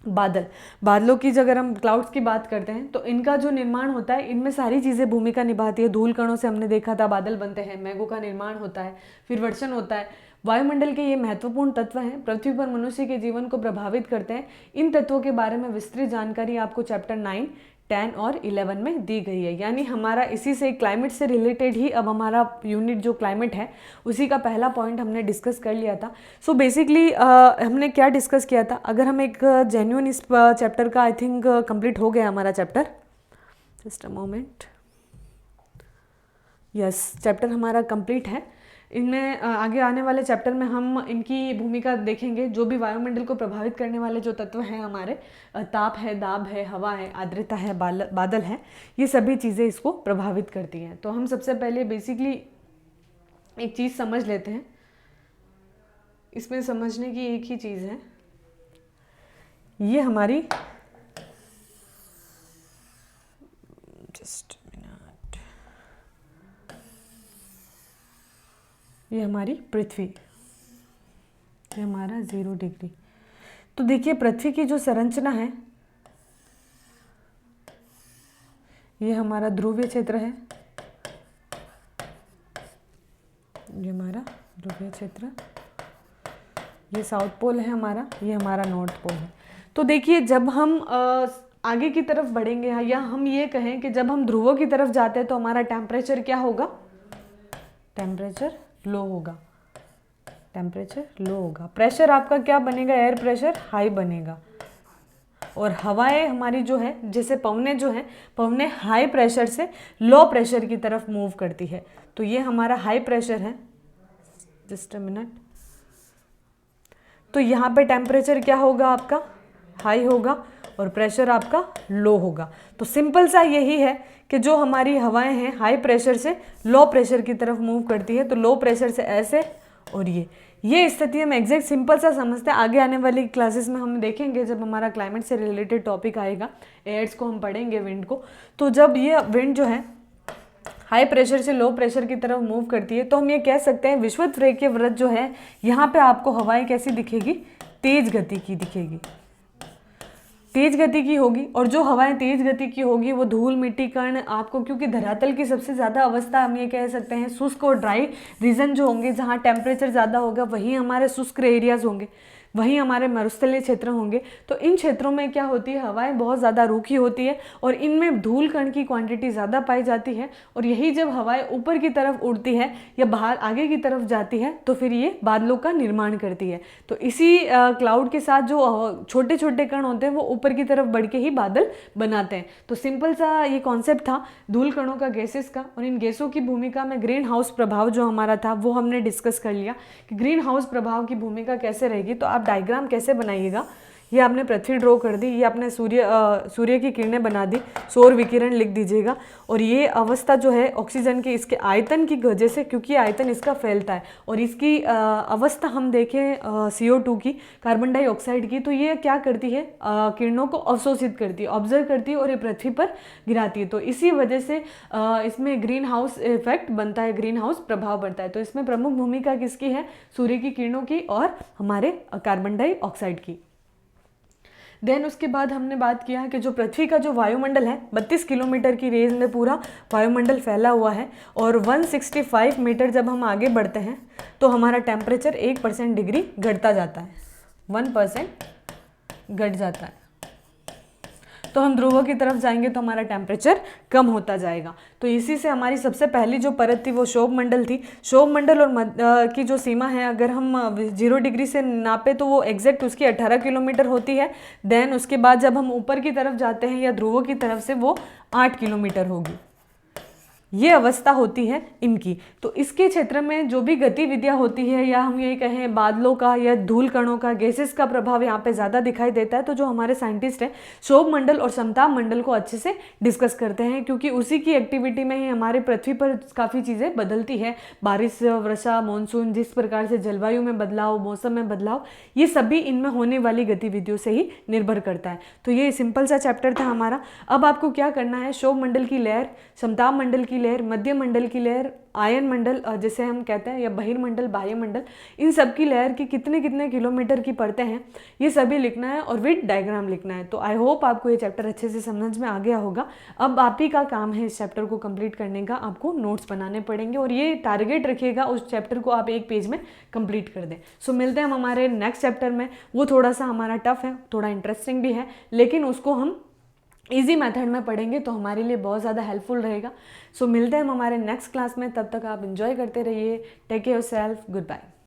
बादलों की अगर हम क्लाउड्स की बात करते हैं तो इनका जो निर्माण होता है, इनमें सारी चीज़ें भूमिका निभाती है। धूल कणों से हमने देखा था बादल बनते हैं, मेघों का निर्माण होता है, फिर वर्षण होता है। वायुमंडल के ये महत्वपूर्ण तत्व हैं, पृथ्वी पर मनुष्य के जीवन को प्रभावित करते हैं। इन तत्वों के बारे में विस्तृत जानकारी आपको चैप्टर 9, 10 और 11 में दी गई है। यानी हमारा इसी से क्लाइमेट से रिलेटेड ही अब हमारा यूनिट जो क्लाइमेट है उसी का पहला पॉइंट हमने डिस्कस कर लिया था। सो बेसिकली हमने क्या डिस्कस किया था, अगर हम एक जेन्युइन इस चैप्टर का, आई थिंक कंप्लीट हो गया हमारा chapter, just a moment, yes chapter हमारा कंप्लीट है। इनमें आगे आने वाले चैप्टर में हम इनकी भूमिका देखेंगे। जो भी वायुमंडल को प्रभावित करने वाले जो तत्व हैं हमारे, ताप है, दाब है, हवा है, आर्द्रता है, बादल है, ये सभी चीज़ें इसको प्रभावित करती हैं। तो हम सबसे पहले बेसिकली एक चीज़ समझ लेते हैं। इसमें समझने की एक ही चीज़ है, ये हमारी जस्ट ये हमारी पृथ्वी, ये हमारा 0 डिग्री। तो देखिए पृथ्वी की जो संरचना है, ये हमारा ध्रुवीय क्षेत्र है, ये हमारा ध्रुवीय क्षेत्र, ये साउथ पोल है हमारा, ये हमारा नॉर्थ पोल है। तो देखिए जब हम आगे की तरफ बढ़ेंगे, या हम ये कहें कि जब हम ध्रुवों की तरफ जाते हैं तो हमारा टेम्परेचर क्या होगा, टेम्परेचर लो होगा, टेम्परेचर लो होगा। प्रेशर आपका क्या बनेगा, एयर प्रेशर हाई बनेगा। और हवाएं हमारी जो है, जैसे पवने जो हैं, पवने हाई प्रेशर से लो प्रेशर की तरफ मूव करती है। तो ये हमारा हाई प्रेशर है, जस्ट अ मिनट। तो यहाँ पे टेम्परेचर क्या होगा आपका, हाई होगा, और प्रेशर आपका लो होगा। तो सिंपल सा यही है कि जो हमारी हवाएं हैं हाई प्रेशर से लो प्रेशर की तरफ मूव करती है। तो लो प्रेशर से ऐसे, और ये स्थिति हम एग्जैक्ट सिंपल सा समझते हैं। आगे आने वाली क्लासेस में हम देखेंगे, जब हमारा क्लाइमेट से रिलेटेड टॉपिक आएगा, एयर्स को हम पढ़ेंगे, विंड को। तो जब ये विंड जो है हाई प्रेशर से लो प्रेशर की तरफ मूव करती है, तो हम ये कह सकते हैं विषुवत व्रत जो है, यहाँ पे आपको हवाएं कैसी दिखेगी, तेज गति की दिखेगी, तेज गति की होगी। और जो हवाएं तेज गति की होगी वो धूल, मिट्टी, कण आपको, क्योंकि धरातल की सबसे ज़्यादा अवस्था हम ये कह सकते हैं शुष्क और ड्राई रीजन जो होंगे, जहाँ टेम्परेचर ज़्यादा होगा वहीं हमारे शुष्क एरियाज होंगे। वहीं हमारे मरुस्थलीय क्षेत्र होंगे। तो इन क्षेत्रों में क्या होती है, हवाएं बहुत ज़्यादा रूखी होती है और इनमें धूल कण की क्वांटिटी ज़्यादा पाई जाती है। और यही जब हवाएं ऊपर की तरफ उड़ती है या बाहर आगे की तरफ जाती है तो फिर ये बादलों का निर्माण करती है। तो इसी क्लाउड के साथ जो छोटे छोटे कण होते हैं वो ऊपर की तरफ बढ़ के ही बादल बनाते हैं। तो सिंपल सा ये कॉन्सेप्ट था धूल कणों का, गैसेस का। और इन गैसों की भूमिका में ग्रीन हाउस प्रभाव जो हमारा था वो हमने डिस्कस कर लिया कि ग्रीन हाउस प्रभाव की भूमिका कैसे रहेगी। तो आप डायग्राम कैसे बनाइएगा, ये आपने पृथ्वी ड्रॉ कर दी, ये आपने सूर्य की किरणें बना दी, सौर विकिरण लिख दीजिएगा। और ये अवस्था जो है ऑक्सीजन की, इसके आयतन की वजह से, क्योंकि आयतन इसका फैलता है, और इसकी अवस्था हम देखें CO2 की, कार्बन डाइऑक्साइड की, तो ये क्या करती है, किरणों को अवशोषित करती है, ऑब्जर्व करती है और ये पृथ्वी पर गिराती है। तो इसी वजह से इसमें ग्रीन हाउस इफेक्ट बनता है, ग्रीन हाउस प्रभाव बढ़ता है। तो इसमें प्रमुख भूमिका किसकी है, सूर्य की किरणों की और हमारे कार्बन डाइऑक्साइड की। देन उसके बाद हमने बात किया कि जो पृथ्वी का जो वायुमंडल है 32 किलोमीटर की रेंज में पूरा वायुमंडल फैला हुआ है। और 165 मीटर जब हम आगे बढ़ते हैं तो हमारा टेम्परेचर 1% डिग्री घटता जाता है, 1% घट जाता है। तो हम ध्रुवों की तरफ जाएंगे तो हमारा टेम्परेचर कम होता जाएगा। तो इसी से हमारी सबसे पहली जो परत थी वो क्षोभ मंडल थी। क्षोभ मंडल और की जो सीमा है, अगर हम 0 डिग्री से नापे तो वो एग्जैक्ट उसकी 18 किलोमीटर होती है। देन उसके बाद जब हम ऊपर की तरफ जाते हैं या ध्रुवों की तरफ से, वो 8 किलोमीटर होगी। ये अवस्था होती है इनकी। तो इसके क्षेत्र में जो भी गतिविधियां होती है, या हम ये कहें बादलों का या धूल कणों का, गैसेस का प्रभाव यहाँ पे ज़्यादा दिखाई देता है। तो जो हमारे साइंटिस्ट हैं क्षोभ मंडल और समताप मंडल को अच्छे से डिस्कस करते हैं, क्योंकि उसी की एक्टिविटी में ही हमारे पृथ्वी पर काफ़ी चीज़ें बदलती है। बारिश, वर्षा, मानसून, जिस प्रकार से जलवायु में बदलाव, मौसम में बदलाव, ये सभी इनमें होने वाली गतिविधियों से ही निर्भर करता है। तो ये सिंपल सा चैप्टर था हमारा। अब आपको क्या करना है, क्षोभ मंडल की लहर, समताप मंडल की लहर, मध्य मंडल की लहर, आयन मंडल जैसे हम कहते हैं, या बहिर्मंडल, बाह्य मंडल, इन सब की लहर की कितने कितने किलोमीटर की परतें हैं, ये सभी लिखना है और विद डायग्राम लिखना है। तो आई होप आपको ये चैप्टर अच्छे से समझ में आ गया होगा। अब आप ही का काम है इस चैप्टर को कंप्लीट करने का, आपको नोट्स बनाने पड़ेंगे और ये टारगेट रखिएगा उस चैप्टर को आप 1 पेज में कंप्लीट कर दें। सो मिलते हैं हम हमारे नेक्स्ट चैप्टर में। वो थोड़ा सा हमारा टफ है, थोड़ा इंटरेस्टिंग भी है, लेकिन उसको हम इजी मेथड में पढ़ेंगे तो हमारे लिए बहुत ज़्यादा हेल्पफुल रहेगा। सो मिलते हैं हम हमारे नेक्स्ट क्लास में, तब तक आप एंजॉय करते रहिए। Take care yourself, good bye.